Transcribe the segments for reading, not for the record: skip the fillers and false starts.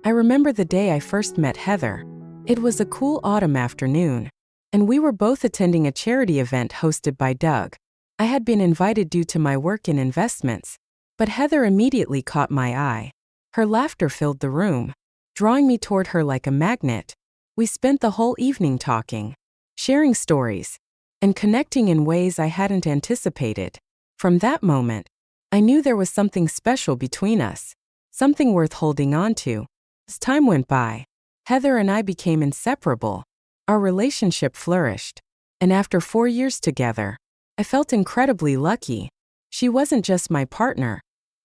I remember the day I first met Heather. It was a cool autumn afternoon, and we were both attending a charity event hosted by Doug. I had been invited due to my work in investments, but Heather immediately caught my eye. Her laughter filled the room, drawing me toward her like a magnet. We spent the whole evening talking, sharing stories, and connecting in ways I hadn't anticipated. From that moment, I knew there was something special between us, something worth holding on to. As time went by, Heather and I became inseparable. Our relationship flourished, and after 4 years together, I felt incredibly lucky. She wasn't just my partner.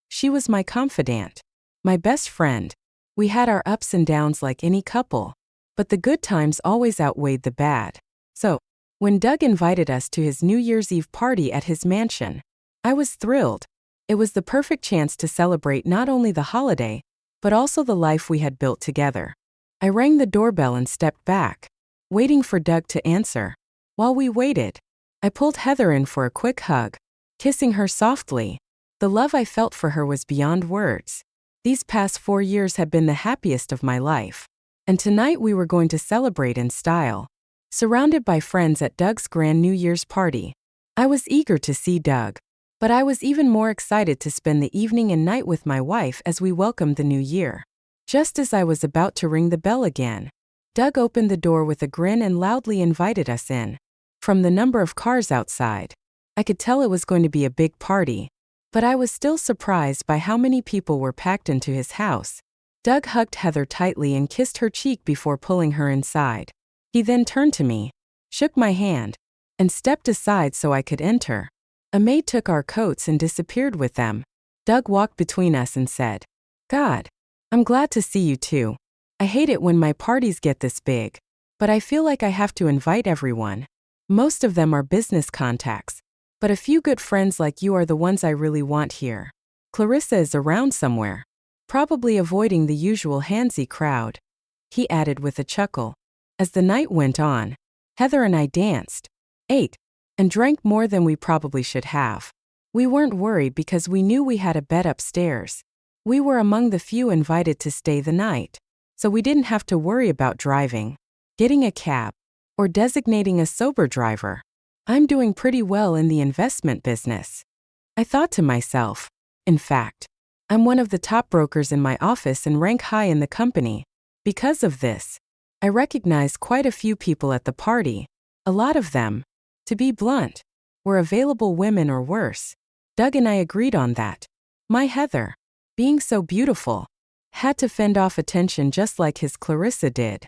She was my confidant, my best friend. We had our ups and downs like any couple, but the good times always outweighed the bad. So, when Doug invited us to his New Year's Eve party at his mansion, I was thrilled. It was the perfect chance to celebrate not only the holiday, but also the life we had built together. I rang the doorbell and stepped back, waiting for Doug to answer. While we waited, I pulled Heather in for a quick hug, kissing her softly. The love I felt for her was beyond words. These past 4 years had been the happiest of my life, and tonight we were going to celebrate in style. Surrounded by friends at Doug's grand New Year's party, I was eager to see Doug, but I was even more excited to spend the evening and night with my wife as we welcomed the new year. Just as I was about to ring the bell again, Doug opened the door with a grin and loudly invited us in. From the number of cars outside, I could tell it was going to be a big party, but I was still surprised by how many people were packed into his house. Doug hugged Heather tightly and kissed her cheek before pulling her inside. He then turned to me, shook my hand, and stepped aside so I could enter. A maid took our coats and disappeared with them. Doug walked between us and said, "God, I'm glad to see you too. I hate it when my parties get this big, but I feel like I have to invite everyone. Most of them are business contacts, but a few good friends like you are the ones I really want here. Clarissa is around somewhere, probably avoiding the usual handsy crowd," he added with a chuckle. As the night went on, Heather and I danced, ate, and drank more than we probably should have. We weren't worried because we knew we had a bed upstairs. We were among the few invited to stay the night, so we didn't have to worry about driving, getting a cab, or designating a sober driver. I'm doing pretty well in the investment business, I thought to myself. In fact, I'm one of the top brokers in my office and rank high in the company. Because of this, I recognized quite a few people at the party. A lot of them, to be blunt, were available women or worse. Doug and I agreed on that. My Heather, being so beautiful, had to fend off attention just like his Clarissa did.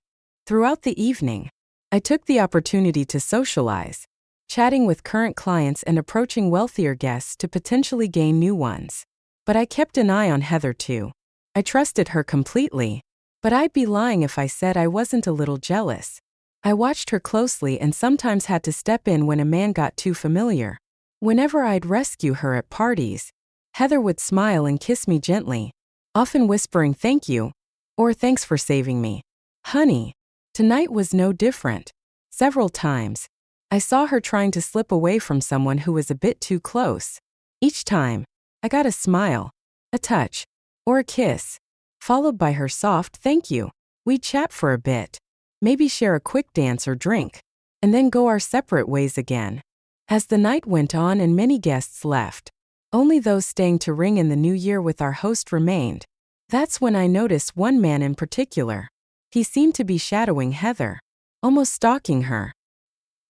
Throughout the evening, I took the opportunity to socialize, chatting with current clients and approaching wealthier guests to potentially gain new ones. But I kept an eye on Heather too. I trusted her completely, but I'd be lying if I said I wasn't a little jealous. I watched her closely and sometimes had to step in when a man got too familiar. Whenever I'd rescue her at parties, Heather would smile and kiss me gently, often whispering thank you, or thanks for saving me. Honey, tonight was no different. Several times, I saw her trying to slip away from someone who was a bit too close. Each time, I got a smile, a touch, or a kiss, followed by her soft thank you. We'd chat for a bit, maybe share a quick dance or drink, and then go our separate ways again. As the night went on and many guests left, only those staying to ring in the new year with our host remained. That's when I noticed one man in particular. He seemed to be shadowing Heather, almost stalking her.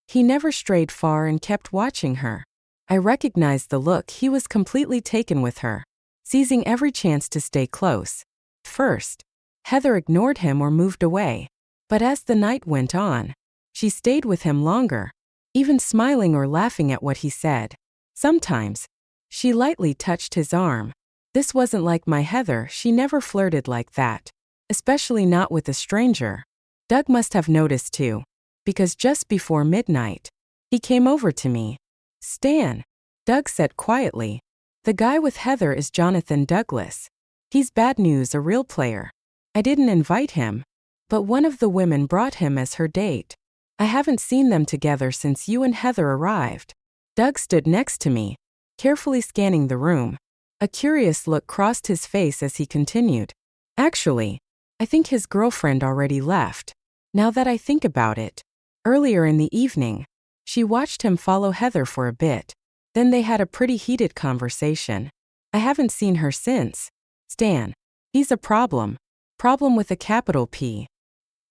He never strayed far and kept watching her. I recognized the look. He was completely taken with her, seizing every chance to stay close. First, Heather ignored him or moved away, but as the night went on, she stayed with him longer, even smiling or laughing at what he said. Sometimes, she lightly touched his arm. This wasn't like my Heather. She never flirted like that, especially not with a stranger. Doug must have noticed too, because just before midnight, he came over to me. "Stan," Doug said quietly, "the guy with Heather is Jonathan Douglas. He's bad news, a real player. I didn't invite him, but one of the women brought him as her date. I haven't seen them together since you and Heather arrived." Doug stood next to me, carefully scanning the room. A curious look crossed his face as he continued. "Actually, I think his girlfriend already left. Now that I think about it. Earlier in the evening, she watched him follow Heather for a bit. Then they had a pretty heated conversation. I haven't seen her since. Stan. He's a problem. Problem with a capital P.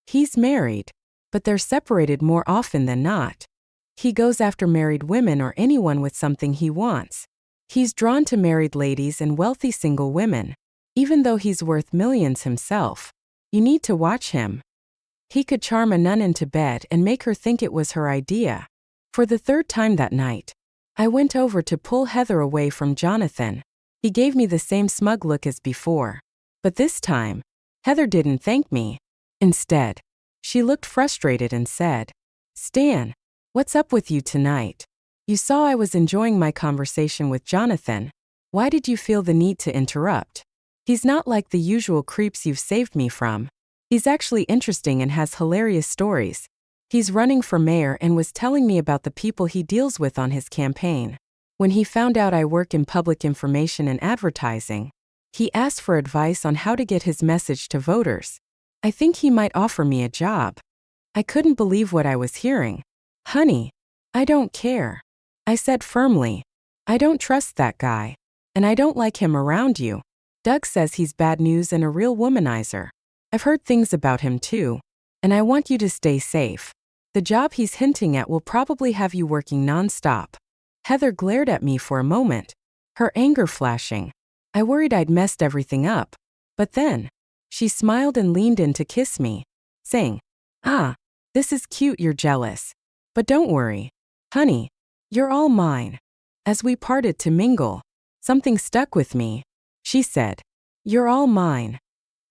He's married, but they're separated more often than not. He goes after married women or anyone with something he wants. He's drawn to married ladies and wealthy single women, even though he's worth millions himself. You need to watch him. He could charm a nun into bed and make her think it was her idea. For the third time that night, I went over to pull Heather away from Jonathan. He gave me the same smug look as before. But this time, Heather didn't thank me. Instead, she looked frustrated and said, "Stan, what's up with you tonight? You saw I was enjoying my conversation with Jonathan. Why did you feel the need to interrupt? He's not like the usual creeps you've saved me from. He's actually interesting and has hilarious stories. He's running for mayor and was telling me about the people he deals with on his campaign. When he found out I work in public information and advertising, he asked for advice on how to get his message to voters. I think he might offer me a job." I couldn't believe what I was hearing. "Honey, I don't care," I said firmly. "I don't trust that guy, and I don't like him around you. Doug says he's bad news and a real womanizer. I've heard things about him too, and I want you to stay safe. The job he's hinting at will probably have you working non-stop." Heather glared at me for a moment, her anger flashing. I worried I'd messed everything up. But then, she smiled and leaned in to kiss me, saying, "Ah, this is cute, you're jealous. But don't worry. Honey, you're all mine." As we parted to mingle, something stuck with me. She said, "You're all mine,"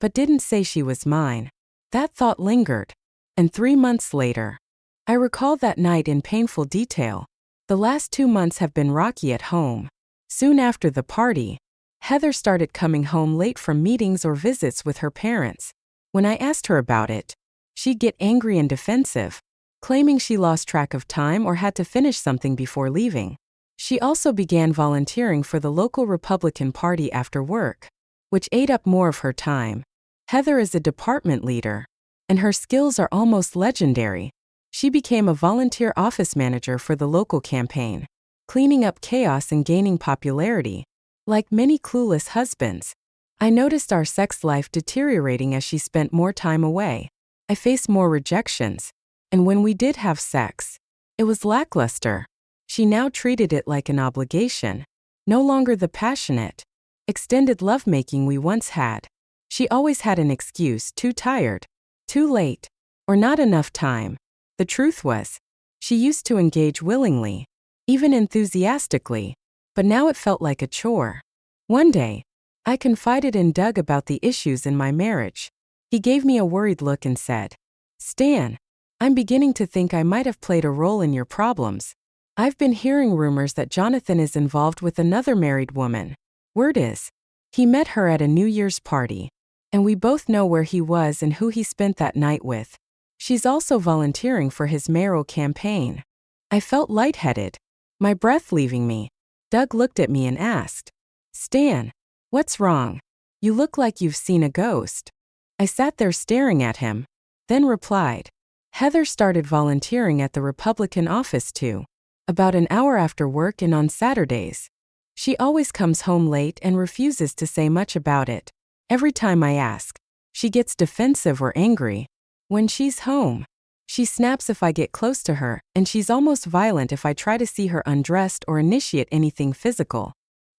but didn't say she was mine. That thought lingered. And 3 months later, I recall that night in painful detail. The last 2 months have been rocky at home. Soon after the party, Heather started coming home late from meetings or visits with her parents. When I asked her about it, she'd get angry and defensive, claiming she lost track of time or had to finish something before leaving. She also began volunteering for the local Republican Party after work, which ate up more of her time. Heather is a department leader, and her skills are almost legendary. She became a volunteer office manager for the local campaign, cleaning up chaos and gaining popularity. Like many clueless husbands, I noticed our sex life deteriorating as she spent more time away. I faced more rejections, and when we did have sex, it was lackluster. She now treated it like an obligation, no longer the passionate, extended lovemaking we once had. She always had an excuse: too tired, too late, or not enough time. The truth was, she used to engage willingly, even enthusiastically, but now it felt like a chore. One day, I confided in Doug about the issues in my marriage. He gave me a worried look and said, "Stan, I'm beginning to think I might have played a role in your problems. I've been hearing rumors that Jonathan is involved with another married woman. Word is, he met her at a New Year's party, and we both know where he was and who he spent that night with. She's also volunteering for his mayoral campaign." I felt lightheaded, my breath leaving me. Doug looked at me and asked, "Stan, what's wrong? You look like you've seen a ghost." I sat there staring at him, then replied, "Heather started volunteering at the Republican office too, about an hour after work and on Saturdays. She always comes home late and refuses to say much about it. Every time I ask, she gets defensive or angry. When she's home, she snaps if I get close to her, and she's almost violent if I try to see her undressed or initiate anything physical."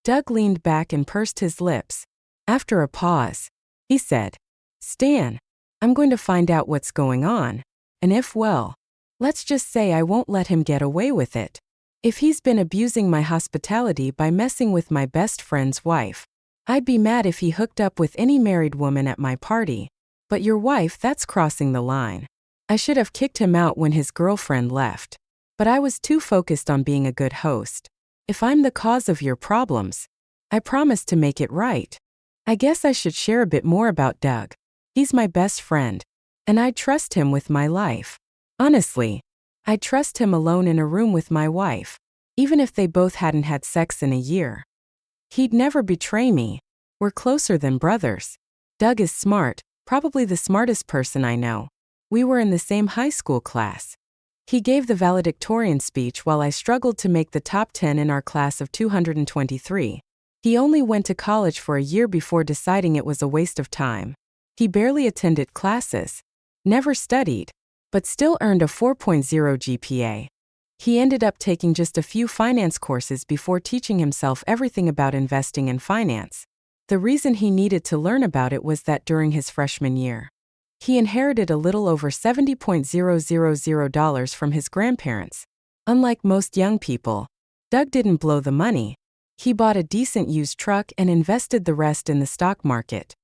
Doug leaned back and pursed his lips. After a pause, he said, "Stan, I'm going to find out what's going on, and if well, let's just say I won't let him get away with it. If he's been abusing my hospitality by messing with my best friend's wife, I'd be mad if he hooked up with any married woman at my party. But your wife, that's crossing the line. I should have kicked him out when his girlfriend left, but I was too focused on being a good host. If I'm the cause of your problems, I promise to make it right." I guess I should share a bit more about Doug. He's my best friend, and I trust him with my life. Honestly, I trust him alone in a room with my wife, even if they both hadn't had sex in a year. He'd never betray me. We're closer than brothers. Doug is smart, Probably the smartest person I know. We were in the same high school class. He gave the valedictorian speech while I struggled to make the top 10 in our class of 223. He only went to college for a year before deciding it was a waste of time. He barely attended classes, never studied, but still earned a 4.0 GPA. He ended up taking just a few finance courses before teaching himself everything about investing and finance. The reason he needed to learn about it was that during his freshman year, he inherited a little over $70,000 from his grandparents. Unlike most young people, Doug didn't blow the money. He bought a decent used truck and invested the rest in the stock market.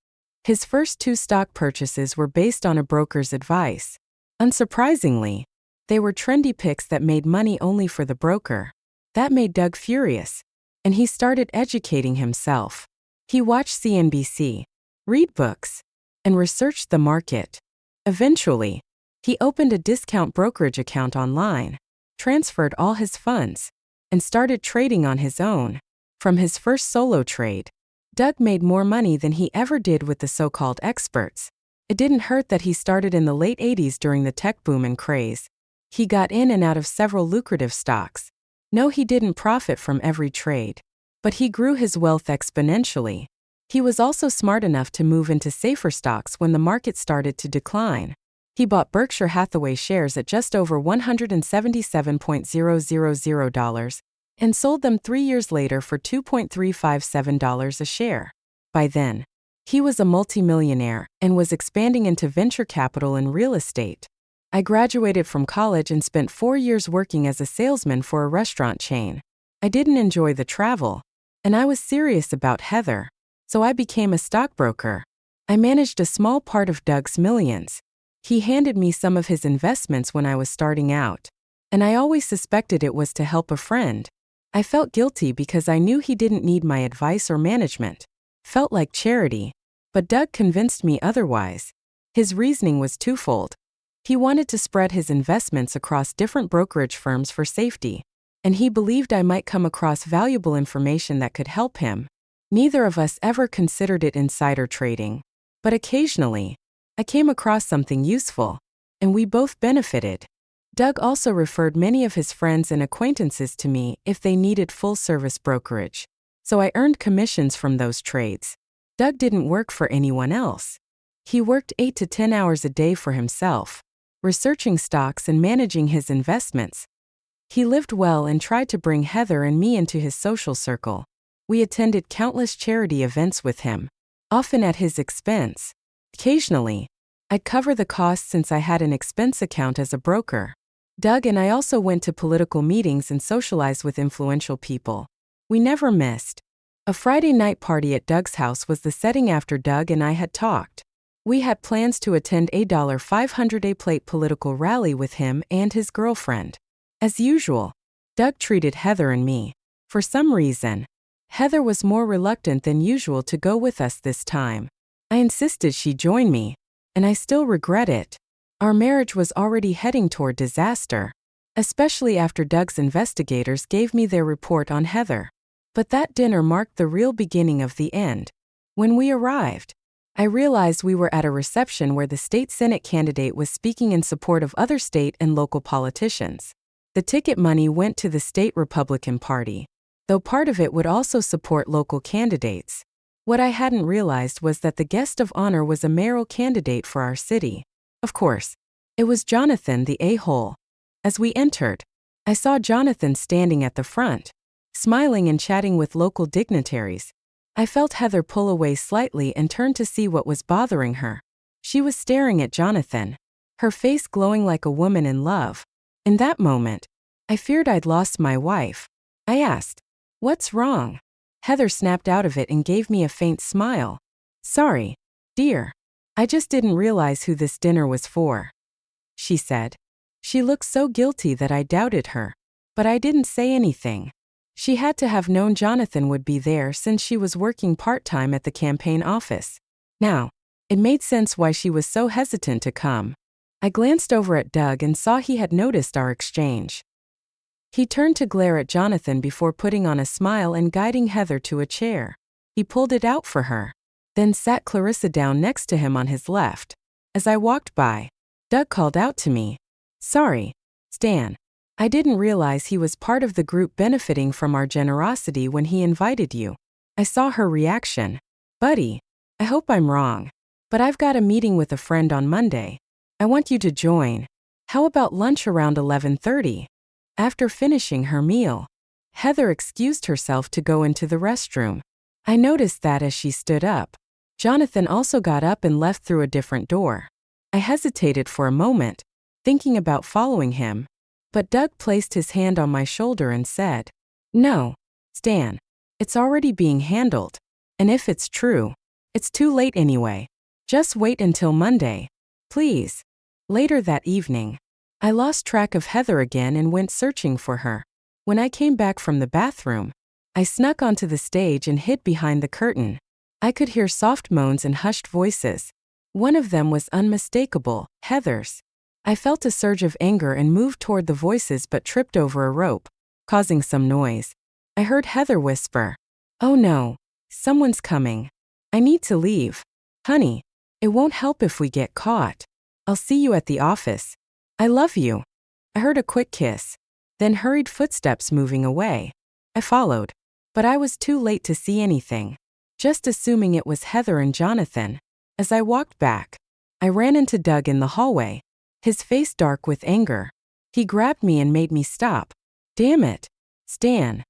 His first 2 stock purchases were based on a broker's advice. Unsurprisingly, they were trendy picks that made money only for the broker. That made Doug furious, and he started educating himself. He watched CNBC, read books, and researched the market. Eventually, he opened a discount brokerage account online, transferred all his funds, and started trading on his own. From his first solo trade, Doug made more money than he ever did with the so-called experts. It didn't hurt that he started in the late 80s during the tech boom and craze. He got in and out of several lucrative stocks. No, he didn't profit from every trade, but he grew his wealth exponentially. He was also smart enough to move into safer stocks when the market started to decline. He bought Berkshire Hathaway shares at just over $177,000 and sold them 3 years later for $2.357 a share. By then, he was a multimillionaire and was expanding into venture capital and real estate. I graduated from college and spent 4 years working as a salesman for a restaurant chain. I didn't enjoy the travel, and I was serious about Heather, so I became a stockbroker. I managed a small part of Doug's millions. He handed me some of his investments when I was starting out, and I always suspected it was to help a friend. I felt guilty because I knew he didn't need my advice or management. Felt like charity. But Doug convinced me otherwise. His reasoning was twofold. He wanted to spread his investments across different brokerage firms for safety, and he believed I might come across valuable information that could help him. Neither of us ever considered it insider trading, but occasionally, I came across something useful, and we both benefited. Doug also referred many of his friends and acquaintances to me if they needed full-service brokerage, so I earned commissions from those trades. Doug didn't work for anyone else. He worked 8 to 10 hours a day for himself, researching stocks and managing his investments. He lived well and tried to bring Heather and me into his social circle. We attended countless charity events with him, often at his expense. Occasionally, I'd cover the costs since I had an expense account as a broker. Doug and I also went to political meetings and socialized with influential people. We never missed. A Friday night party at Doug's house was the setting after Doug and I had talked. We had plans to attend a $500 plate political rally with him and his girlfriend. As usual, Doug treated Heather and me. For some reason, Heather was more reluctant than usual to go with us this time. I insisted she join me, and I still regret it. Our marriage was already heading toward disaster, especially after Doug's investigators gave me their report on Heather. But that dinner marked the real beginning of the end. When we arrived, I realized we were at a reception where the state Senate candidate was speaking in support of other state and local politicians. The ticket money went to the state Republican Party, though part of it would also support local candidates. What I hadn't realized was that the guest of honor was a mayoral candidate for our city. Of course, it was Jonathan the a-hole. As we entered, I saw Jonathan standing at the front, smiling and chatting with local dignitaries. I felt Heather pull away slightly and turn to see what was bothering her. She was staring at Jonathan, her face glowing like a woman in love. In that moment, I feared I'd lost my wife. I asked, "What's wrong?" Heather snapped out of it and gave me a faint smile. "Sorry, dear. I just didn't realize who this dinner was for," she said. She looked so guilty that I doubted her, but I didn't say anything. She had to have known Jonathan would be there since she was working part-time at the campaign office. Now, it made sense why she was so hesitant to come. I glanced over at Doug and saw he had noticed our exchange. He turned to glare at Jonathan before putting on a smile and guiding Heather to a chair. He pulled it out for her. then sat Clarissa down next to him on his left. As I walked by, Doug called out to me, "Sorry, Stan. I didn't realize he was part of the group benefiting from our generosity when he invited you." I saw her reaction. "Buddy, I hope I'm wrong, but I've got a meeting with a friend on Monday. I want you to join. How about lunch around 11:30? After finishing her meal, Heather excused herself to go into the restroom. I noticed that as she stood up, Jonathan also got up and left through a different door. I hesitated for a moment, thinking about following him, but Doug placed his hand on my shoulder and said, "No, Stan, it's already being handled, and if it's true, it's too late anyway. Just wait until Monday, please." Later that evening, I lost track of Heather again and went searching for her. When I came back from the bathroom, I snuck onto the stage and hid behind the curtain. I could hear soft moans and hushed voices. One of them was unmistakable, Heather's. I felt a surge of anger and moved toward the voices but tripped over a rope, causing some noise. I heard Heather whisper, "Oh no, someone's coming. I need to leave. Honey, it won't help if we get caught. I'll see you at the office. I love you." I heard a quick kiss, then hurried footsteps moving away. I followed, but I was too late to see anything, just assuming it was Heather and Jonathan. As I walked back, I ran into Doug in the hallway, his face dark with anger. He grabbed me and made me stop. "Damn it, Stan,"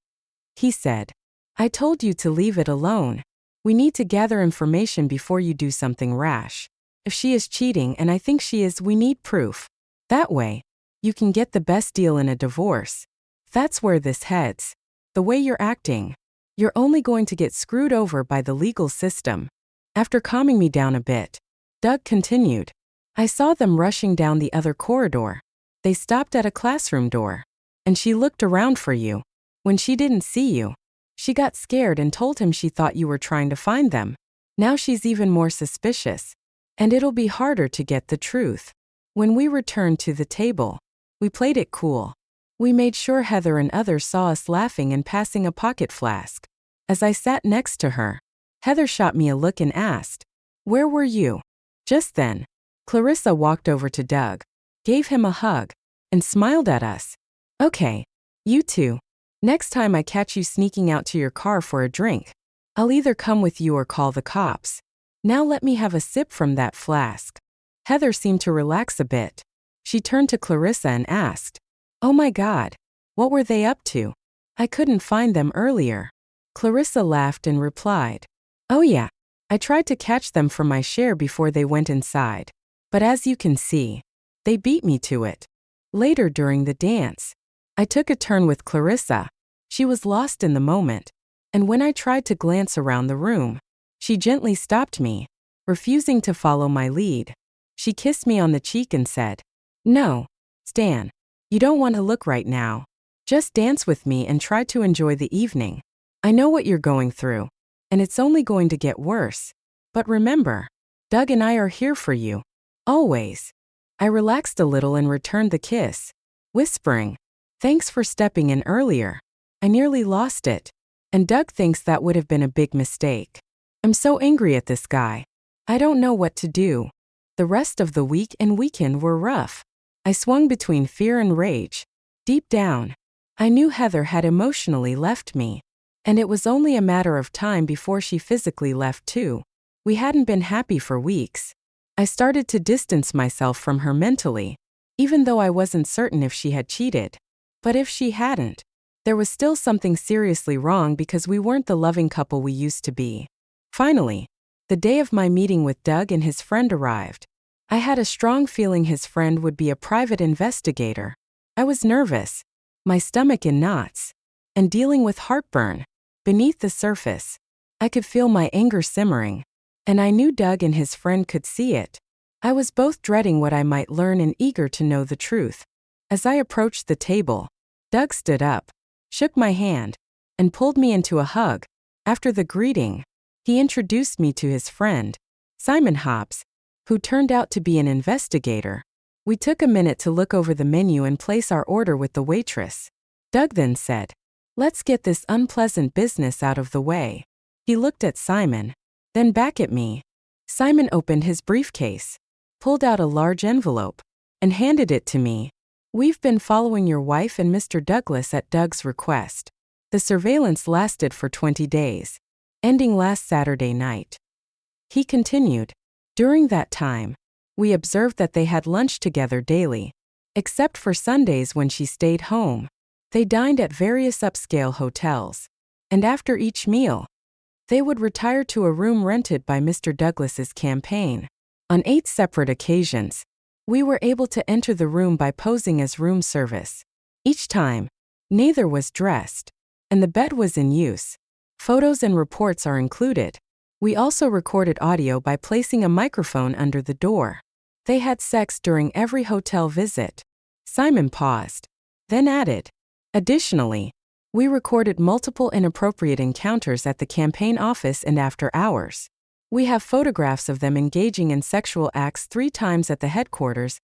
he said. "I told you to leave it alone. We need to gather information before you do something rash. If she is cheating, and I think she is, we need proof. That way, you can get the best deal in a divorce. That's where this heads. The way you're acting, you're only going to get screwed over by the legal system." After calming me down a bit, Doug continued, "I saw them rushing down the other corridor. They stopped at a classroom door, and she looked around for you. When she didn't see you, she got scared and told him she thought you were trying to find them. Now she's even more suspicious, and it'll be harder to get the truth." When we returned to the table, we played it cool. We made sure Heather and others saw us laughing and passing a pocket flask. As I sat next to her, Heather shot me a look and asked, "Where were you?" Just then, Clarissa walked over to Doug, gave him a hug, and smiled at us. "Okay, you two. Next time I catch you sneaking out to your car for a drink, I'll either come with you or call the cops. Now let me have a sip from that flask." Heather seemed to relax a bit. She turned to Clarissa and asked, "Oh my God, what were they up to? I couldn't find them earlier." Clarissa laughed and replied, "Oh yeah, I tried to catch them for my share before they went inside. But as you can see, they beat me to it." Later during the dance, I took a turn with Clarissa. She was lost in the moment, and when I tried to glance around the room, she gently stopped me, refusing to follow my lead. She kissed me on the cheek and said, "No, Stan, you don't want to look right now. Just dance with me and try to enjoy the evening. I know what you're going through, and it's only going to get worse. But remember, Doug and I are here for you. Always." I relaxed a little and returned the kiss, whispering, "Thanks for stepping in earlier. I nearly lost it. And Doug thinks that would have been a big mistake. I'm so angry at this guy. I don't know what to do." The rest of the week and weekend were rough. I swung between fear and rage. Deep down, I knew Heather had emotionally left me, and it was only a matter of time before she physically left too. We hadn't been happy for weeks. I started to distance myself from her mentally, even though I wasn't certain if she had cheated. But if she hadn't, there was still something seriously wrong because we weren't the loving couple we used to be. Finally, the day of my meeting with Doug and his friend arrived. I had a strong feeling his friend would be a private investigator. I was nervous, my stomach in knots, and dealing with heartburn. Beneath the surface, I could feel my anger simmering, and I knew Doug and his friend could see it. I was both dreading what I might learn and eager to know the truth. As I approached the table, Doug stood up, shook my hand, and pulled me into a hug. After the greeting, he introduced me to his friend, Simon Hobbs, who turned out to be an investigator. We took a minute to look over the menu and place our order with the waitress. Doug then said, "Let's get this unpleasant business out of the way." He looked at Simon, then back at me. Simon opened his briefcase, pulled out a large envelope, and handed it to me. We've been following your wife and Mr. Douglas at Doug's request. The surveillance lasted for 20 days, ending last Saturday night. He continued. During that time, we observed that they had lunch together daily, except for Sundays when she stayed home. They dined at various upscale hotels, and after each meal, they would retire to a room rented by Mr. Douglas's campaign. On 8 separate occasions, we were able to enter the room by posing as room service. Each time, neither was dressed, and the bed was in use. Photos and reports are included. We also recorded audio by placing a microphone under the door. They had sex during every hotel visit. Simon paused, then added, additionally, we recorded multiple inappropriate encounters at the campaign office and after hours. We have photographs of them engaging in sexual acts 3 times at the headquarters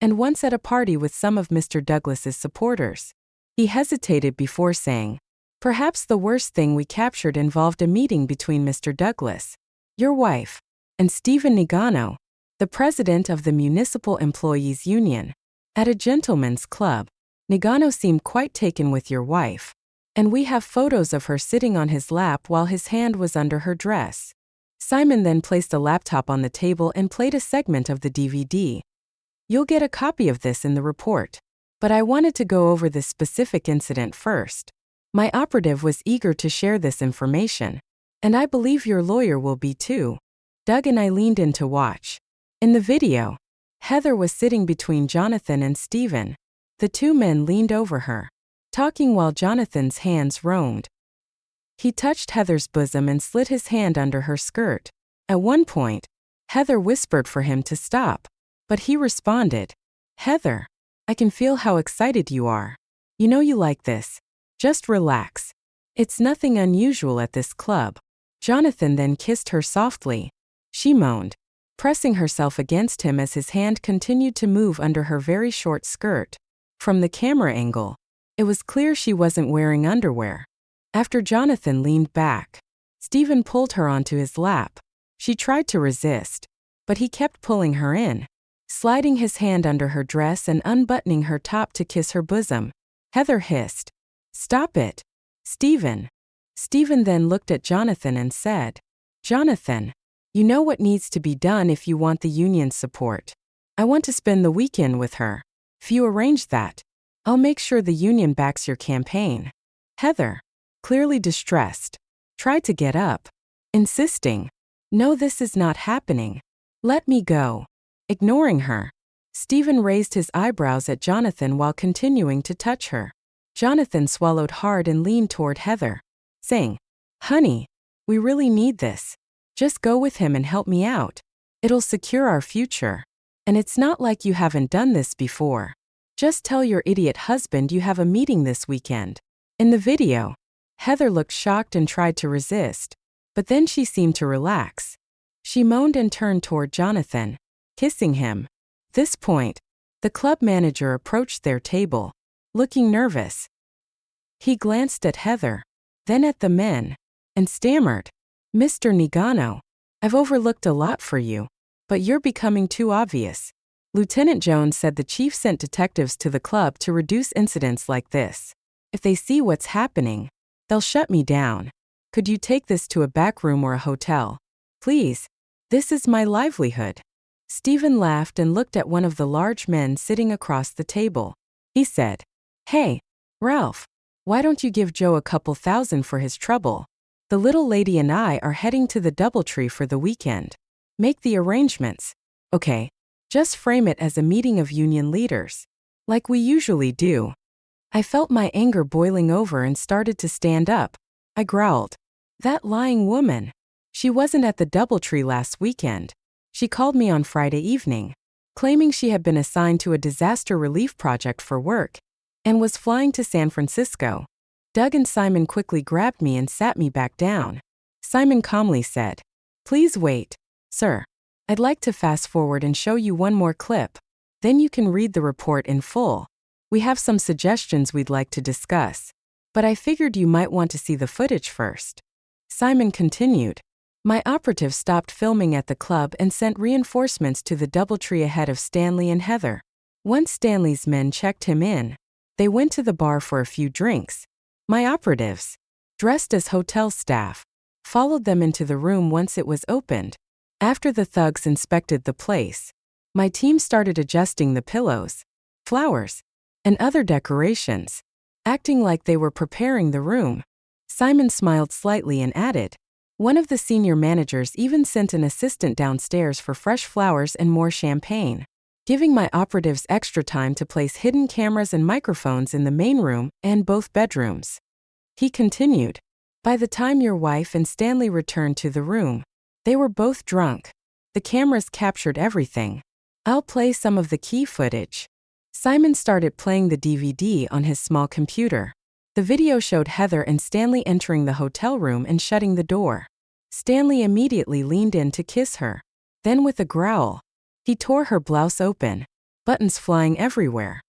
and once at a party with some of Mr. Douglas's supporters. He hesitated before saying, perhaps the worst thing we captured involved a meeting between Mr. Douglas, your wife, and Stephen Nagano, the president of the Municipal Employees Union, at a gentleman's club. Nagano seemed quite taken with your wife, and we have photos of her sitting on his lap while his hand was under her dress. Simon then placed a laptop on the table and played a segment of the DVD. You'll get a copy of this in the report, but I wanted to go over this specific incident first. My operative was eager to share this information, and I believe your lawyer will be too. Doug and I leaned in to watch. In the video, Heather was sitting between Jonathan and Stephen. The 2 men leaned over her, talking while Jonathan's hands roamed. He touched Heather's bosom and slid his hand under her skirt. At one point, Heather whispered for him to stop, but he responded, Heather, I can feel how excited you are. You know you like this. Just relax. It's nothing unusual at this club. Jonathan then kissed her softly. She moaned, pressing herself against him as his hand continued to move under her very short skirt. From the camera angle, it was clear she wasn't wearing underwear. After Jonathan leaned back, Stephen pulled her onto his lap. She tried to resist, but he kept pulling her in, sliding his hand under her dress and unbuttoning her top to kiss her bosom. Heather hissed, Stop it, Stephen. Stephen then looked at Jonathan and said, Jonathan, you know what needs to be done if you want the union's support. I want to spend the weekend with her. If you arrange that, I'll make sure the union backs your campaign. Heather, clearly distressed, tried to get up, insisting, No, this is not happening. Let me go. Ignoring her, Stephen raised his eyebrows at Jonathan while continuing to touch her. Jonathan swallowed hard and leaned toward Heather, saying, Honey, we really need this. Just go with him and help me out. It'll secure our future. And it's not like you haven't done this before. Just tell your idiot husband you have a meeting this weekend. In the video, Heather looked shocked and tried to resist, but then she seemed to relax. She moaned and turned toward Jonathan, kissing him. At this point, the club manager approached their table, looking nervous. He glanced at Heather, then at the men, and stammered, Mr. Nagano, I've overlooked a lot for you, but you're becoming too obvious. Lieutenant Jones said the chief sent detectives to the club to reduce incidents like this. If they see what's happening, they'll shut me down. Could you take this to a back room or a hotel? Please. This is my livelihood. Stephen laughed and looked at one of the large men sitting across the table. He said, Hey, Ralph, why don't you give Joe a couple $1,000 for his trouble? The little lady and I are heading to the DoubleTree for the weekend. Make the arrangements. Okay, just frame it as a meeting of union leaders, like we usually do. I felt my anger boiling over and started to stand up. I growled, That lying woman. She wasn't at the DoubleTree last weekend. She called me on Friday evening, claiming she had been assigned to a disaster relief project for work and was flying to San Francisco. Doug and Simon quickly grabbed me and sat me back down. Simon calmly said, Please wait, sir. I'd like to fast forward and show you one more clip. Then you can read the report in full. We have some suggestions we'd like to discuss, but I figured you might want to see the footage first. Simon continued, My operative stopped filming at the club and sent reinforcements to the DoubleTree ahead of Stanley and Heather. Once Stanley's men checked him in, they went to the bar for a few drinks. My operatives, dressed as hotel staff, followed them into the room once it was opened. After the thugs inspected the place, my team started adjusting the pillows, flowers, and other decorations, acting like they were preparing the room. Simon smiled slightly and added, "One of the senior managers even sent an assistant downstairs for fresh flowers and more champagne," giving my operatives extra time to place hidden cameras and microphones in the main room and both bedrooms. He continued, "By the time your wife and Stanley returned to the room, they were both drunk. The cameras captured everything. I'll play some of the key footage." Simon started playing the DVD on his small computer. The video showed Heather and Stanley entering the hotel room and shutting the door. Stanley immediately leaned in to kiss her. Then with a growl, he tore her blouse open, buttons flying everywhere.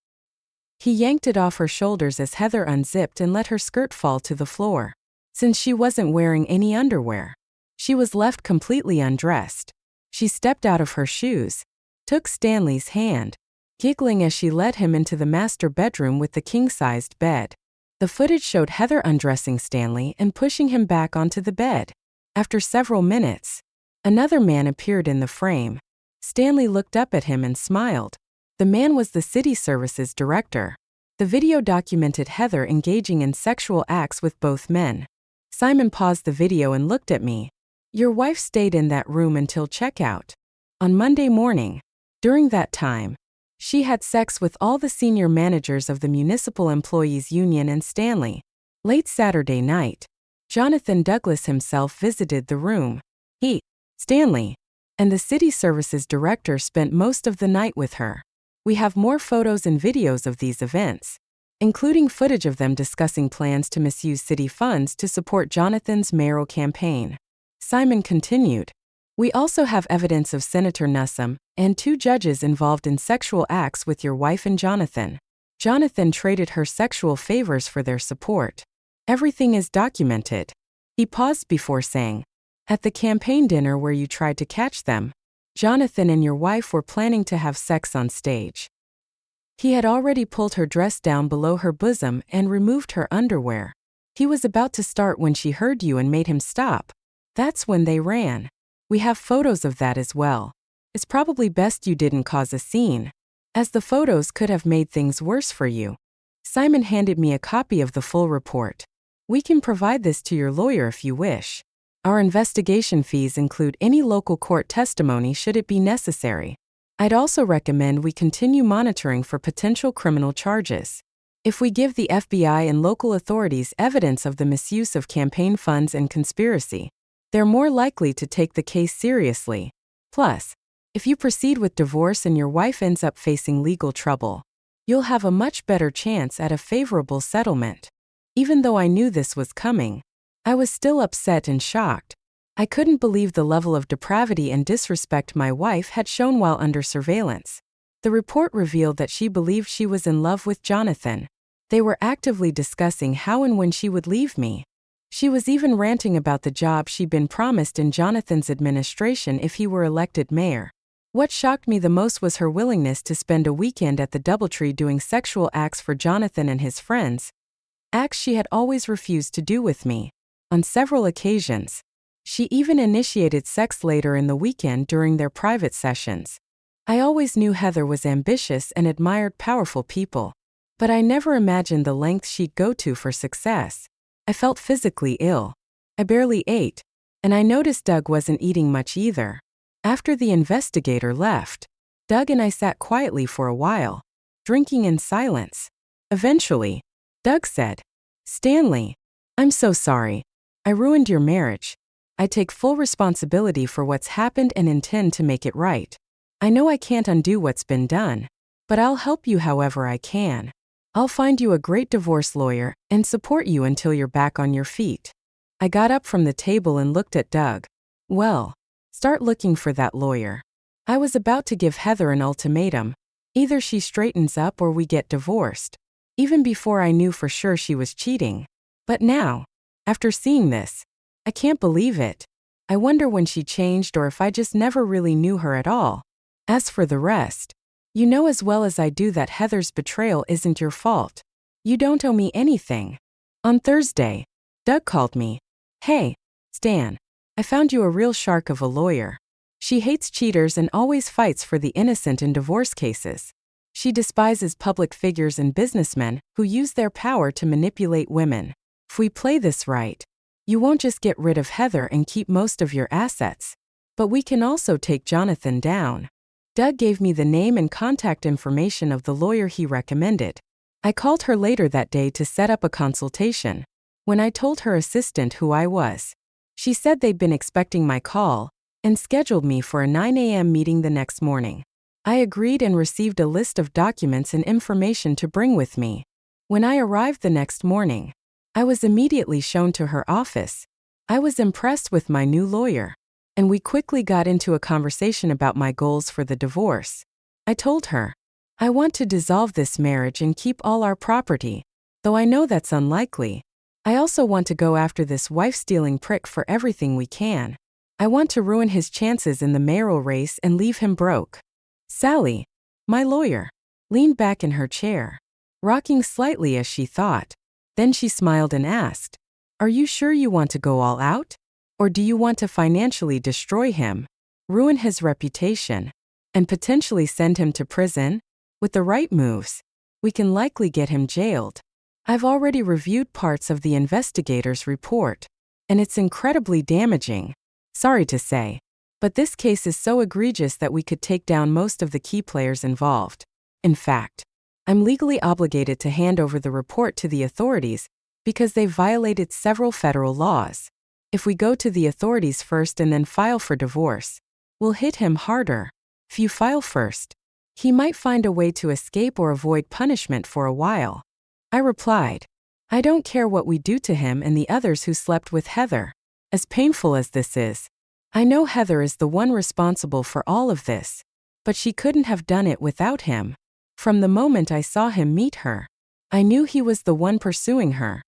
He yanked it off her shoulders as Heather unzipped and let her skirt fall to the floor. Since she wasn't wearing any underwear, she was left completely undressed. She stepped out of her shoes, took Stanley's hand, giggling as she led him into the master bedroom with the king-sized bed. The footage showed Heather undressing Stanley and pushing him back onto the bed. After several minutes, another man appeared in the frame. Stanley looked up at him and smiled. The man was the city services director. The video documented Heather engaging in sexual acts with both men. Simon paused the video and looked at me. "Your wife stayed in that room until checkout. On Monday morning, during that time, she had sex with all the senior managers of the Municipal Employees Union and Stanley. Late Saturday night, Jonathan Douglas himself visited the room. He, Stanley, and the city services director spent most of the night with her. We have more photos and videos of these events, including footage of them discussing plans to misuse city funds to support Jonathan's mayoral campaign." Simon continued, "We also have evidence of Senator Newsom and 2 judges involved in sexual acts with your wife and Jonathan. Jonathan traded her sexual favors for their support. Everything is documented." He paused before saying, "At the campaign dinner where you tried to catch them, Jonathan and your wife were planning to have sex on stage. He had already pulled her dress down below her bosom and removed her underwear. He was about to start when she heard you and made him stop. That's when they ran. We have photos of that as well. It's probably best you didn't cause a scene, as the photos could have made things worse for you." Simon handed me a copy of the full report. "We can provide this to your lawyer if you wish. Our investigation fees include any local court testimony should it be necessary. I'd also recommend we continue monitoring for potential criminal charges. If we give the FBI and local authorities evidence of the misuse of campaign funds and conspiracy, they're more likely to take the case seriously. Plus, if you proceed with divorce and your wife ends up facing legal trouble, you'll have a much better chance at a favorable settlement." Even though I knew this was coming, I was still upset and shocked. I couldn't believe the level of depravity and disrespect my wife had shown while under surveillance. The report revealed that she believed she was in love with Jonathan. They were actively discussing how and when she would leave me. She was even ranting about the job she'd been promised in Jonathan's administration if he were elected mayor. What shocked me the most was her willingness to spend a weekend at the DoubleTree doing sexual acts for Jonathan and his friends, acts she had always refused to do with me. On several occasions, she even initiated sex later in the weekend during their private sessions. I always knew Heather was ambitious and admired powerful people, but I never imagined the lengths she'd go to for success. I felt physically ill. I barely ate, and I noticed Doug wasn't eating much either. After the investigator left, Doug and I sat quietly for a while, drinking in silence. Eventually, Doug said, "Stanley, I'm so sorry. I ruined your marriage. I take full responsibility for what's happened and intend to make it right. I know I can't undo what's been done, but I'll help you however I can. I'll find you a great divorce lawyer and support you until you're back on your feet." I got up from the table and looked at Doug. "Well, start looking for that lawyer." I was about to give Heather an ultimatum. Either she straightens up or we get divorced, even before I knew for sure she was cheating. But now, after seeing this, I can't believe it. I wonder when she changed or if I just never really knew her at all. As for the rest, you know as well as I do that Heather's betrayal isn't your fault. You don't owe me anything. On Thursday, Doug called me. Hey, Stan, I found you a real shark of a lawyer. She hates cheaters and always fights for the innocent in divorce cases. She despises public figures and businessmen who use their power to manipulate women. If we play this right, you won't just get rid of Heather and keep most of your assets, but we can also take Jonathan down. Doug gave me the name and contact information of the lawyer he recommended. I called her later that day to set up a consultation. When I told her assistant who I was, she said they'd been expecting my call and scheduled me for a 9 a.m. meeting the next morning. I agreed and received a list of documents and information to bring with me. When I arrived the next morning, I was immediately shown to her office. I was impressed with my new lawyer, and we quickly got into a conversation about my goals for the divorce. I told her, I want to dissolve this marriage and keep all our property, though I know that's unlikely. I also want to go after this wife-stealing prick for everything we can. I want to ruin his chances in the mayoral race and leave him broke. Sally, my lawyer, leaned back in her chair, rocking slightly as she thought. Then she smiled and asked, Are you sure you want to go all out? Or do you want to financially destroy him, ruin his reputation, and potentially send him to prison? With the right moves, we can likely get him jailed. I've already reviewed parts of the investigator's report, and it's incredibly damaging. Sorry to say, but this case is so egregious that we could take down most of the key players involved. In fact, I'm legally obligated to hand over the report to the authorities because they've violated several federal laws. If we go to the authorities first and then file for divorce, we'll hit him harder. If you file first, he might find a way to escape or avoid punishment for a while. I replied, I don't care what we do to him and the others who slept with Heather. As painful as this is, I know Heather is the one responsible for all of this, but she couldn't have done it without him. From the moment I saw him meet her, I knew he was the one pursuing her.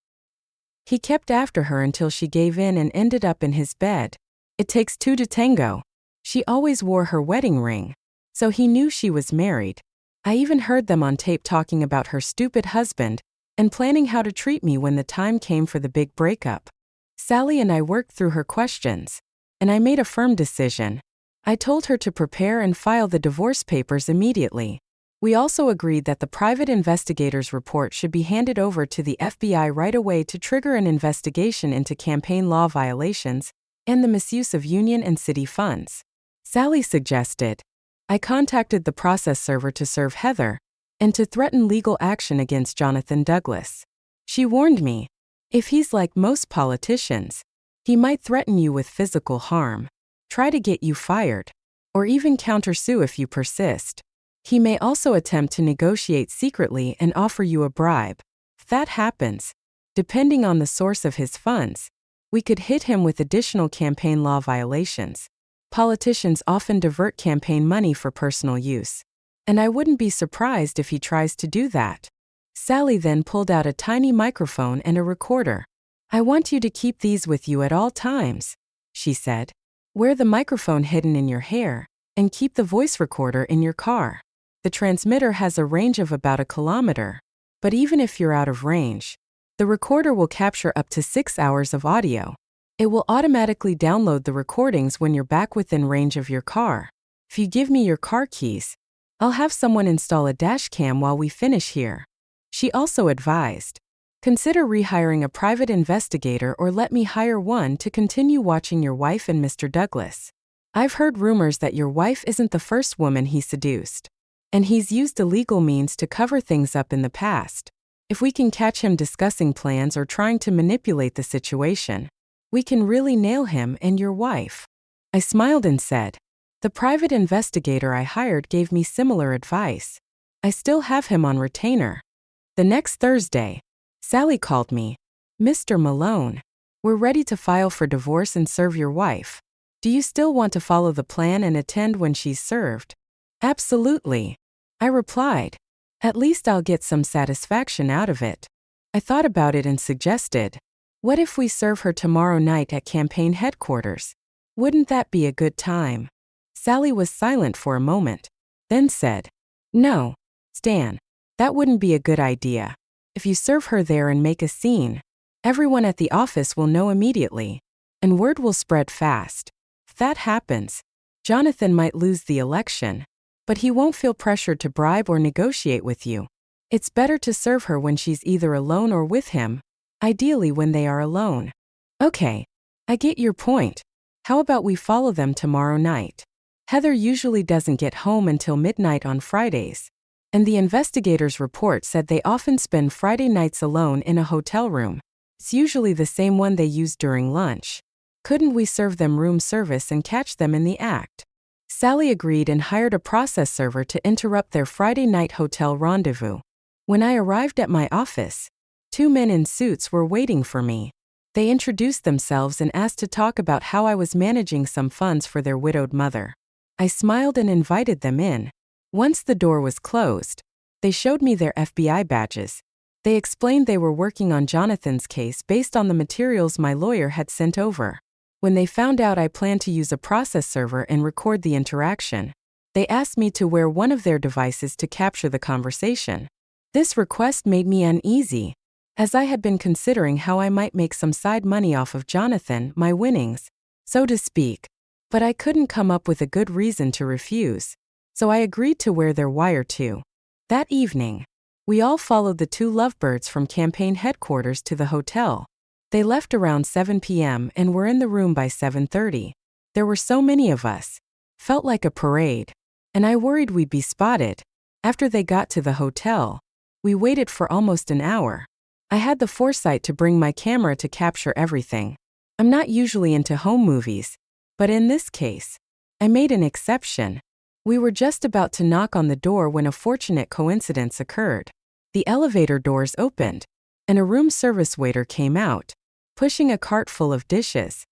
He kept after her until she gave in and ended up in his bed. It takes two to tango. She always wore her wedding ring, so he knew she was married. I even heard them on tape talking about her stupid husband and planning how to treat me when the time came for the big breakup. Sally and I worked through her questions, and I made a firm decision. I told her to prepare and file the divorce papers immediately. We also agreed that the private investigator's report should be handed over to the FBI right away to trigger an investigation into campaign law violations and the misuse of union and city funds. Sally suggested I contacted the process server to serve Heather and to threaten legal action against Jonathan Douglas. She warned me, if he's like most politicians, he might threaten you with physical harm, try to get you fired, or even countersue if you persist. He may also attempt to negotiate secretly and offer you a bribe. If that happens, depending on the source of his funds, we could hit him with additional campaign law violations. Politicians often divert campaign money for personal use, and I wouldn't be surprised if he tries to do that. Sally then pulled out a tiny microphone and a recorder. I want you to keep these with you at all times, she said. Wear the microphone hidden in your hair, and keep the voice recorder in your car. The transmitter has a range of about 1 kilometer, but even if you're out of range, the recorder will capture up to 6 hours of audio. It will automatically download the recordings when you're back within range of your car. If you give me your car keys, I'll have someone install a dash cam while we finish here. She also advised, consider rehiring a private investigator or let me hire one to continue watching your wife and Mr. Douglas. I've heard rumors that your wife isn't the first woman he seduced, and he's used illegal means to cover things up in the past. If we can catch him discussing plans or trying to manipulate the situation, we can really nail him and your wife. I smiled and said, the private investigator I hired gave me similar advice. I still have him on retainer. The next Thursday, Sally called me. Mr. Malone, we're ready to file for divorce and serve your wife. Do you still want to follow the plan and attend when she's served? Absolutely, I replied. At least I'll get some satisfaction out of it. I thought about it and suggested, what if we serve her tomorrow night at campaign headquarters? Wouldn't that be a good time? Sally was silent for a moment, then said, No, Stan, that wouldn't be a good idea. If you serve her there and make a scene, everyone at the office will know immediately, and word will spread fast. If that happens, Jonathan might lose the election, but he won't feel pressured to bribe or negotiate with you. It's better to serve her when she's either alone or with him, ideally when they are alone. Okay, I get your point. How about we follow them tomorrow night? Heather usually doesn't get home until midnight on Fridays, and the investigators' report said they often spend Friday nights alone in a hotel room. It's usually the same one they use during lunch. Couldn't we serve them room service and catch them in the act? Sally agreed and hired a process server to interrupt their Friday night hotel rendezvous. When I arrived at my office, 2 men in suits were waiting for me. They introduced themselves and asked to talk about how I was managing some funds for their widowed mother. I smiled and invited them in. Once the door was closed, they showed me their FBI badges. They explained they were working on Jonathan's case based on the materials my lawyer had sent over. When they found out I planned to use a process server and record the interaction, they asked me to wear one of their devices to capture the conversation. This request made me uneasy, as I had been considering how I might make some side money off of Jonathan, my winnings, so to speak. But I couldn't come up with a good reason to refuse, so I agreed to wear their wire too. That evening, we all followed the 2 lovebirds from campaign headquarters to the hotel. They left around 7 p.m. and were in the room by 7:30. There were so many of us. Felt like a parade, and I worried we'd be spotted. After they got to the hotel, we waited for almost an hour. I had the foresight to bring my camera to capture everything. I'm not usually into home movies, but in this case, I made an exception. We were just about to knock on the door when a fortunate coincidence occurred. The elevator doors opened, and a room service waiter came out, pushing a cart full of dishes.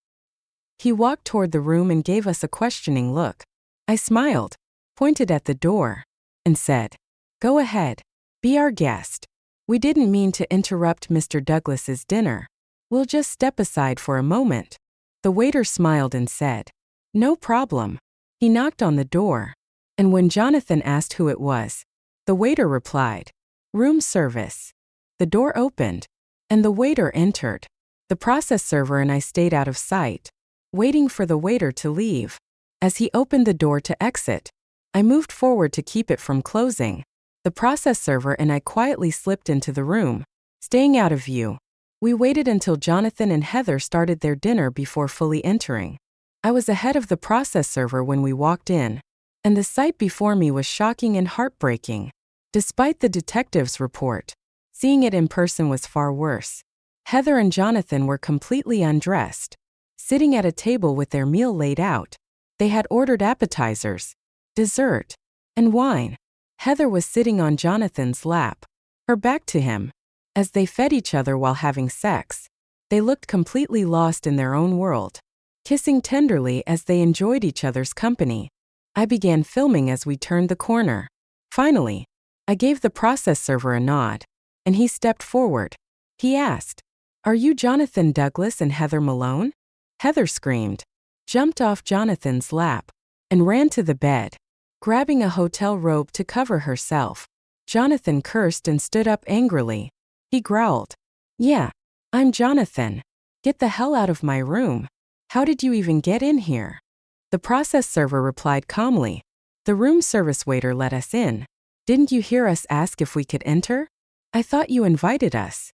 He walked toward the room and gave us a questioning look. I smiled, pointed at the door, and said, Go ahead, be our guest. We didn't mean to interrupt Mr. Douglas's dinner. We'll just step aside for a moment. The waiter smiled and said, No problem. He knocked on the door, and when Jonathan asked who it was, the waiter replied, Room service. The door opened, and the waiter entered. The process server and I stayed out of sight, waiting for the waiter to leave. As he opened the door to exit, I moved forward to keep it from closing. The process server and I quietly slipped into the room, staying out of view. We waited until Jonathan and Heather started their dinner before fully entering. I was ahead of the process server when we walked in, and the sight before me was shocking and heartbreaking. Despite the detective's report, seeing it in person was far worse. Heather and Jonathan were completely undressed, sitting at a table with their meal laid out. They had ordered appetizers, dessert, and wine. Heather was sitting on Jonathan's lap, her back to him. As they fed each other while having sex, they looked completely lost in their own world, kissing tenderly as they enjoyed each other's company. I began filming as we turned the corner. Finally, I gave the process server a nod, and he stepped forward. He asked, Are you Jonathan Douglas and Heather Malone? Heather screamed, jumped off Jonathan's lap, and ran to the bed, grabbing a hotel robe to cover herself. Jonathan cursed and stood up angrily. He growled, Yeah, I'm Jonathan. Get the hell out of my room. How did you even get in here? The process server replied calmly, The room service waiter let us in. Didn't you hear us ask if we could enter? I thought you invited us.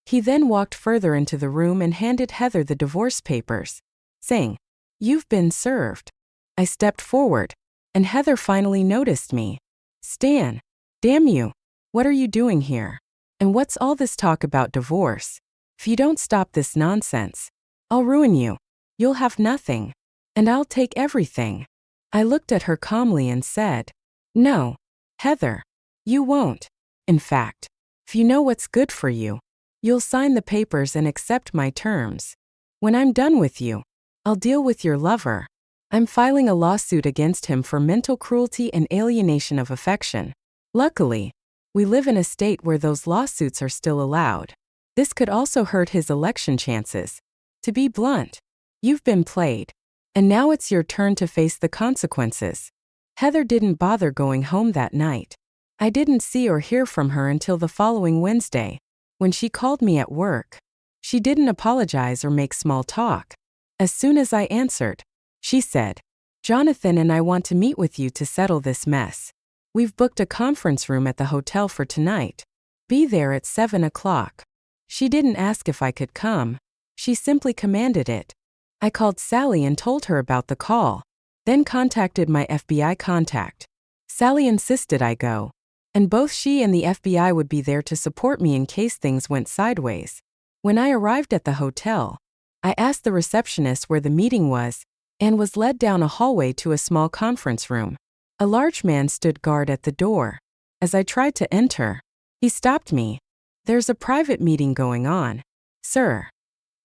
He then walked further into the room and handed Heather the divorce papers, saying, You've been served. I stepped forward, and Heather finally noticed me. Stan, damn you, what are you doing here? And what's all this talk about divorce? If you don't stop this nonsense, I'll ruin you. You'll have nothing, and I'll take everything. I looked at her calmly and said, No, Heather, you won't. In fact, if you know what's good for you, you'll sign the papers and accept my terms. When I'm done with you, I'll deal with your lover. I'm filing a lawsuit against him for mental cruelty and alienation of affection. Luckily, we live in a state where those lawsuits are still allowed. This could also hurt his election chances. To be blunt, you've been played. And now it's your turn to face the consequences. Heather didn't bother going home that night. I didn't see or hear from her until the following Wednesday, when she called me at work. She didn't apologize or make small talk. As soon as I answered, she said, "Jonathan and I want to meet with you to settle this mess. We've booked a conference room at the hotel for tonight. Be there at 7 o'clock. She didn't ask if I could come. She simply commanded it. I called Sally and told her about the call, then contacted my FBI contact. Sally insisted I go, and both she and the FBI would be there to support me in case things went sideways. When I arrived at the hotel, I asked the receptionist where the meeting was and was led down a hallway to a small conference room. A large man stood guard at the door. As I tried to enter, he stopped me. "There's a private meeting going on, sir,"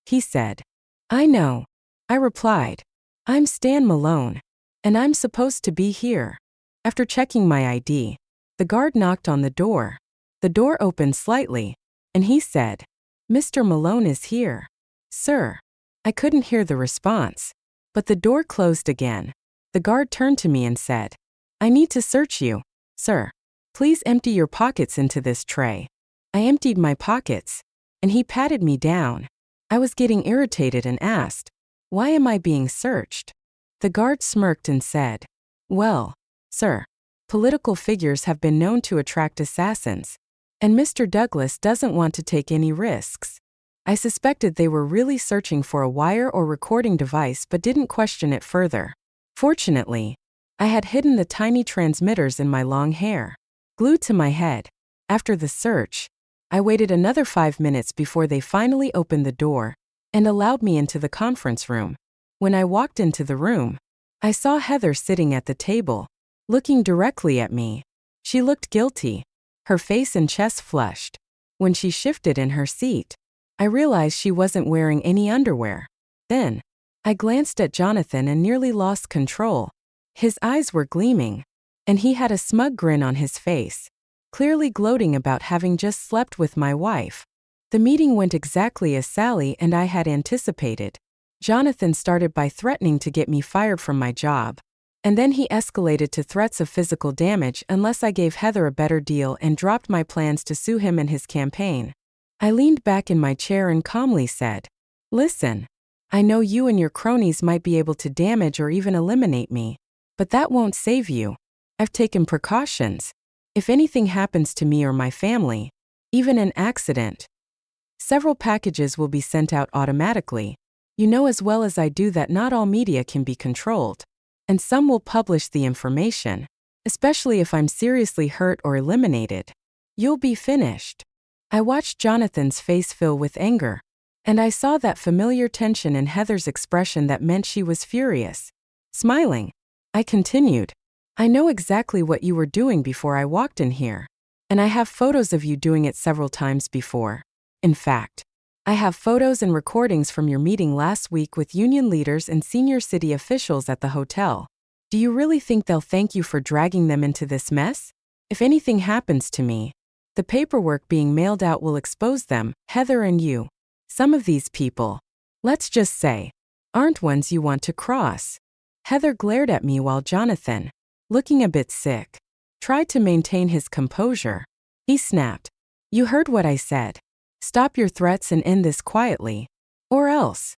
he said. "I know," I replied. "I'm Stan Malone, and I'm supposed to be here." After checking my ID, the guard knocked on the door. The door opened slightly, and he said, "Mr. Malone is here, sir." I couldn't hear the response, but the door closed again. The guard turned to me and said, "I need to search you, sir. Please empty your pockets into this tray." I emptied my pockets, and he patted me down. I was getting irritated and asked, "Why am I being searched?" The guard smirked and said, "Well, sir, political figures have been known to attract assassins, and Mr. Douglas doesn't want to take any risks." I suspected they were really searching for a wire or recording device but didn't question it further. Fortunately, I had hidden the tiny transmitters in my long hair, glued to my head. After the search, I waited another 5 minutes before they finally opened the door and allowed me into the conference room. When I walked into the room, I saw Heather sitting at the table, looking directly at me. She looked guilty, her face and chest flushed. When she shifted in her seat, I realized she wasn't wearing any underwear. Then, I glanced at Jonathan and nearly lost control. His eyes were gleaming, and he had a smug grin on his face, clearly gloating about having just slept with my wife. The meeting went exactly as Sally and I had anticipated. Jonathan started by threatening to get me fired from my job, and then he escalated to threats of physical damage unless I gave Heather a better deal and dropped my plans to sue him and his campaign. I leaned back in my chair and calmly said, "Listen, I know you and your cronies might be able to damage or even eliminate me, but that won't save you. I've taken precautions. If anything happens to me or my family, even an accident, several packages will be sent out automatically. You know as well as I do that not all media can be controlled, and some will publish the information, especially if I'm seriously hurt or eliminated. You'll be finished." I watched Jonathan's face fill with anger, and I saw that familiar tension in Heather's expression that meant she was furious. Smiling, I continued, "I know exactly what you were doing before I walked in here, and I have photos of you doing it several times before. In fact, I have photos and recordings from your meeting last week with union leaders and senior city officials at the hotel. Do you really think they'll thank you for dragging them into this mess? If anything happens to me, the paperwork being mailed out will expose them, Heather and you. Some of these people, let's just say, aren't ones you want to cross." Heather glared at me while Jonathan, looking a bit sick, tried to maintain his composure. He snapped, "You heard what I said. Stop your threats and end this quietly, or else."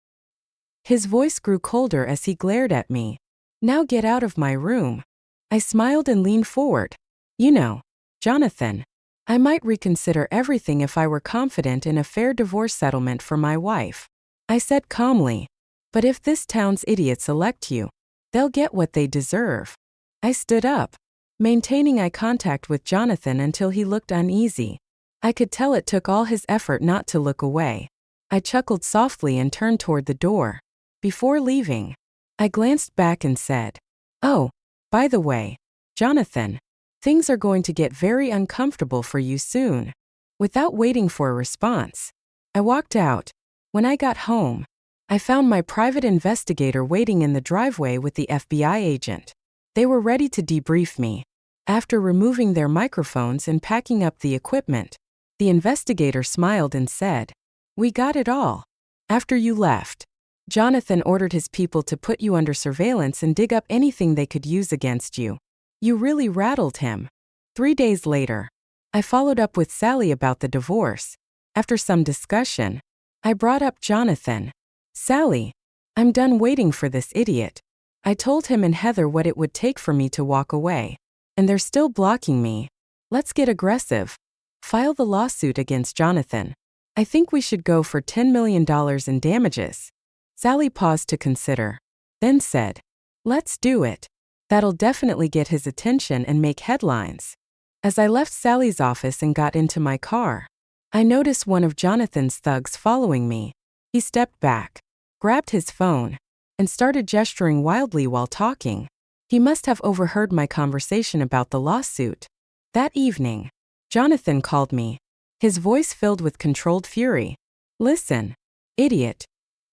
His voice grew colder as he glared at me. "Now get out of my room." I smiled and leaned forward. "You know, Jonathan, I might reconsider everything if I were confident in a fair divorce settlement for my wife," I said calmly. "But if this town's idiots elect you, they'll get what they deserve." I stood up, maintaining eye contact with Jonathan until he looked uneasy. I could tell it took all his effort not to look away. I chuckled softly and turned toward the door. Before leaving, I glanced back and said, "Oh, by the way, Jonathan, things are going to get very uncomfortable for you soon." Without waiting for a response, I walked out. When I got home, I found my private investigator waiting in the driveway with the FBI agent. They were ready to debrief me. After removing their microphones and packing up the equipment, the investigator smiled and said, "We got it all. After you left, Jonathan ordered his people to put you under surveillance and dig up anything they could use against you. You really rattled him. 3 days later, I followed up with Sally about the divorce. After some discussion, I brought up Jonathan. Sally, I'm done waiting for this idiot. I told him and Heather what it would take for me to walk away. And they're still blocking me. Let's get aggressive. File the lawsuit against Jonathan. I think we should go for $10 million in damages. Sally paused to consider, then said, let's do it. That'll definitely get his attention and make headlines. As I left Sally's office and got into my car, I noticed one of Jonathan's thugs following me. He stepped back, grabbed his phone, and started gesturing wildly while talking. He must have overheard my conversation about the lawsuit. That evening, Jonathan called me, his voice filled with controlled fury. Listen, idiot,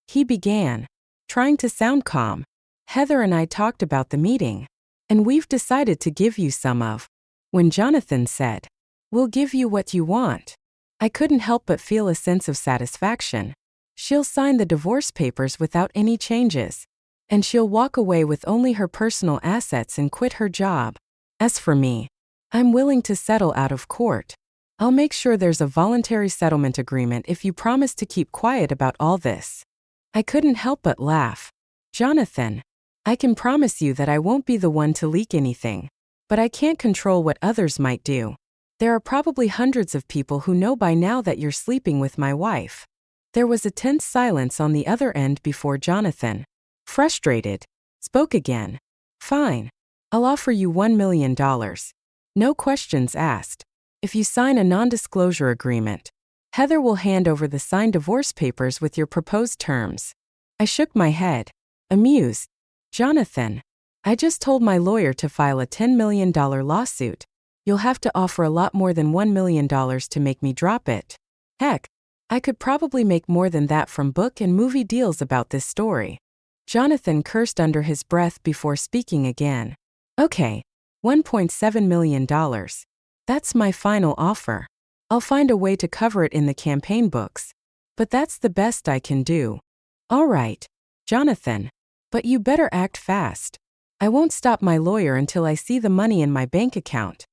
he began, trying to sound calm. Heather and I talked about the meeting, and we've decided to give you some of. When Jonathan said, we'll give you what you want, I couldn't help but feel a sense of satisfaction. She'll sign the divorce papers without any changes, and she'll walk away with only her personal assets and quit her job. As for me, I'm willing to settle out of court. I'll make sure there's a voluntary settlement agreement if you promise to keep quiet about all this. I couldn't help but laugh. Jonathan, I can promise you that I won't be the one to leak anything, but I can't control what others might do. There are probably hundreds of people who know by now that you're sleeping with my wife. There was a tense silence on the other end before Jonathan, frustrated, spoke again. Fine. I'll offer you $1 million. No questions asked. If you sign a non-disclosure agreement, Heather will hand over the signed divorce papers with your proposed terms. I shook my head, amused. Jonathan, I just told my lawyer to file a $10 million lawsuit. You'll have to offer a lot more than $1 million to make me drop it. Heck, I could probably make more than that from book and movie deals about this story. Jonathan cursed under his breath before speaking again. Okay, $1.7 million. That's my final offer. I'll find a way to cover it in the campaign books. But that's the best I can do. All right, Jonathan. But you better act fast. I won't stop my lawyer until I see the money in my bank account.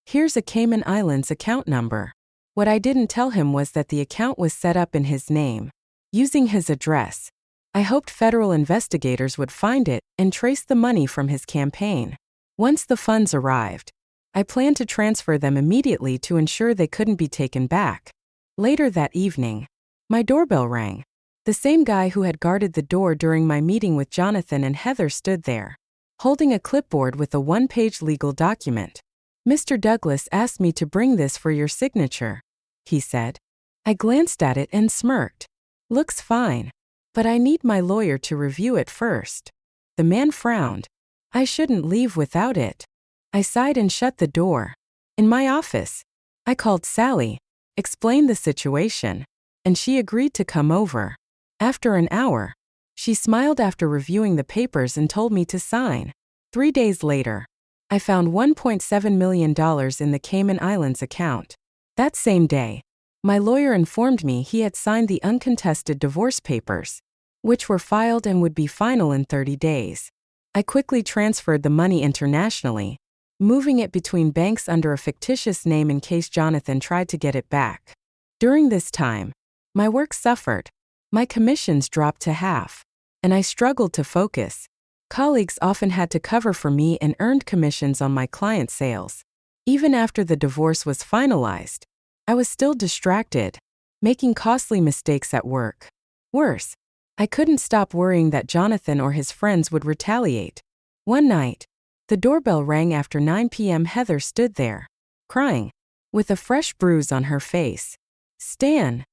Here's a Cayman Islands account number. What I didn't tell him was that the account was set up in his name, using his address. I hoped federal investigators would find it and trace the money from his campaign. Once the funds arrived, I planned to transfer them immediately to ensure they couldn't be taken back. Later that evening, my doorbell rang. The same guy who had guarded the door during my meeting with Jonathan and Heather stood there, holding a clipboard with a one-page legal document. Mr. Douglas asked me to bring this for your signature, he said. I glanced at it and smirked. Looks fine, but I need my lawyer to review it first. The man frowned. I shouldn't leave without it. I sighed and shut the door. In my office, I called Sally, explained the situation, and she agreed to come over. After an hour, she smiled after reviewing the papers and told me to sign. 3 days later, I found $1.7 million in the Cayman Islands account. That same day, my lawyer informed me he had signed the uncontested divorce papers, which were filed and would be final in 30 days. I quickly transferred the money internationally, moving it between banks under a fictitious name in case Jonathan tried to get it back. During this time, my work suffered. My commissions dropped to half, and I struggled to focus. Colleagues often had to cover for me and earned commissions on my client sales. Even after the divorce was finalized, I was still distracted, making costly mistakes at work. Worse, I couldn't stop worrying that Jonathan or his friends would retaliate. One night, the doorbell rang after 9 p.m. Heather stood there, crying, with a fresh bruise on her face. Stan,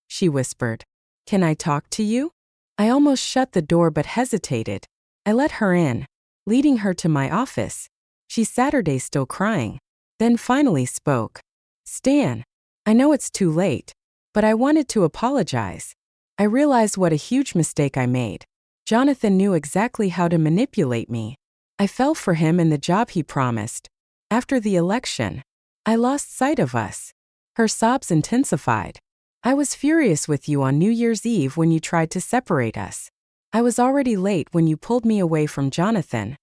she whispered. Can I talk to you? I almost shut the door but hesitated. I let her in, leading her to my office. She sat Saturday still crying, then finally spoke. Stan, I know it's too late, but I wanted to apologize. I realized what a huge mistake I made. Jonathan knew exactly how to manipulate me. I fell for him and the job he promised. After the election, I lost sight of us. Her sobs intensified. I was furious with you on New Year's Eve when you tried to separate us. I was already late when you pulled me away from Jonathan.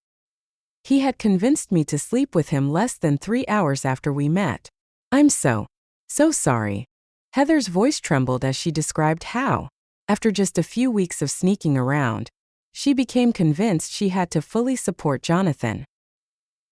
He had convinced me to sleep with him less than 3 hours after we met. I'm so sorry. Heather's voice trembled as she described how, after just a few weeks of sneaking around, she became convinced she had to fully support Jonathan.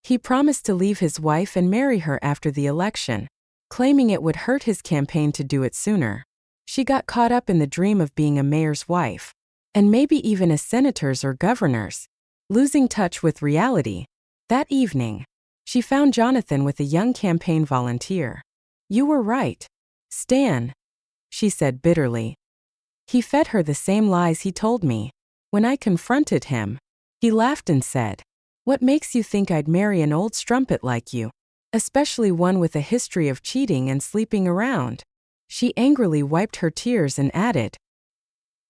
He promised to leave his wife and marry her after the election, claiming it would hurt his campaign to do it sooner. She got caught up in the dream of being a mayor's wife, and maybe even a senator's or governor's, losing touch with reality. That evening, she found Jonathan with a young campaign volunteer. You were right, Stan, she said bitterly. He fed her the same lies he told me. When I confronted him, he laughed and said, "What makes you think I'd marry an old strumpet like you? Especially one with a history of cheating and sleeping around." She angrily wiped her tears and added,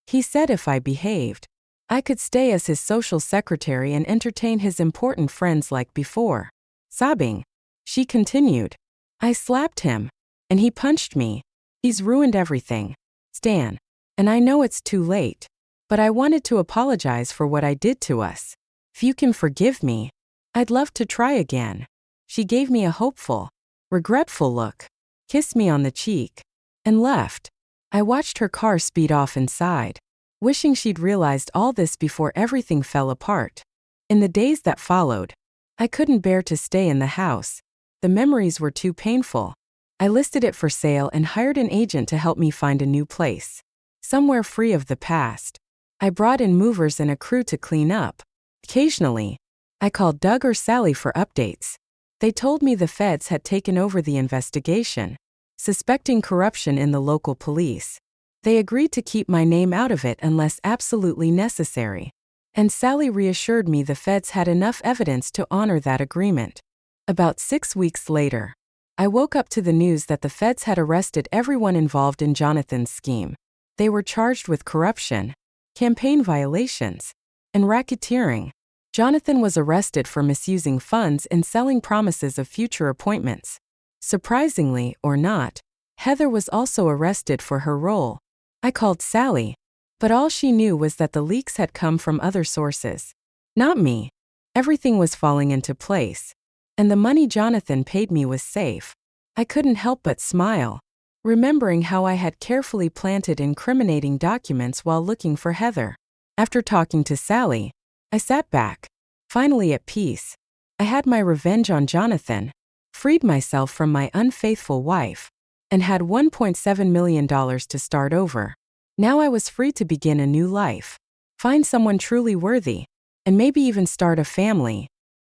"He said if I behaved, I could stay as his social secretary and entertain his important friends like before." Sobbing, she continued, "I slapped him, and he punched me. He's ruined everything, Stan, and I know it's too late, but I wanted to apologize for what I did to us. If you can forgive me, I'd love to try again." She gave me a hopeful, regretful look, kissed me on the cheek, and left. I watched her car speed off inside, wishing she'd realized all this before everything fell apart. In the days that followed, I couldn't bear to stay in the house. The memories were too painful. I listed it for sale and hired an agent to help me find a new place, somewhere free of the past. I brought in movers and a crew to clean up. Occasionally, I called Doug or Sally for updates. They told me the feds had taken over the investigation, suspecting corruption in the local police. They agreed to keep my name out of it unless absolutely necessary. And Sally reassured me the feds had enough evidence to honor that agreement. About 6 weeks later, I woke up to the news that the feds had arrested everyone involved in Jonathan's scheme. They were charged with corruption, campaign violations, and racketeering. Jonathan was arrested for misusing funds and selling promises of future appointments. Surprisingly or not, Heather was also arrested for her role. I called Sally, but all she knew was that the leaks had come from other sources. Not me. Everything was falling into place, and the money Jonathan paid me was safe. I couldn't help but smile, remembering how I had carefully planted incriminating documents while looking for Heather. After talking to Sally, I sat back, finally at peace. I had my revenge on Jonathan, freed myself from my unfaithful wife, and had $1.7 million to start over. Now I was free to begin a new life, find someone truly worthy, and maybe even start a family.